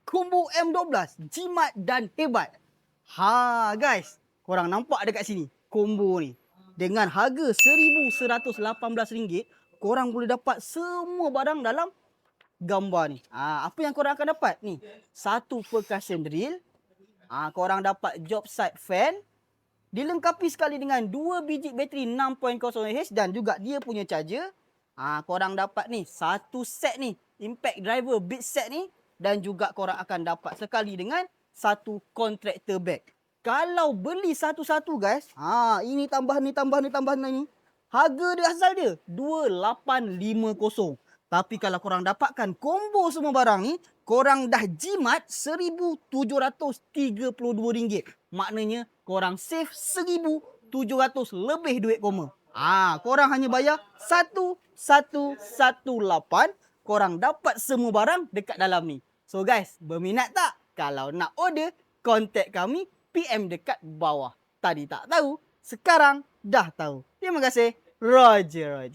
combo M12 jimat dan hebat. Ha guys, korang nampak dekat sini combo ni. Dengan harga RM1,118, korang boleh dapat semua barang dalam gambar ni. Apa yang korang akan dapat ni? Satu percussion drill. Korang dapat job site fan. Dilengkapi sekali dengan 2 biji bateri 6.0Ah dan juga dia punya charger. Korang dapat ni satu set ni impact driver beat set ni, dan juga korang akan dapat sekali dengan satu contractor bag. Kalau beli satu-satu guys, ini tambah ni. Harga dia asal dia 2850. Tapi kalau korang dapatkan combo semua barang ni, korang dah jimat RM1,732. Maknanya korang save RM1,700 lebih duit koma. Korang hanya bayar 1,118. Korang dapat semua barang dekat dalam ni. So guys, berminat tak? Kalau nak order, contact kami, PM dekat bawah. Tadi tak tahu, sekarang dah tahu. Terima kasih. Roger.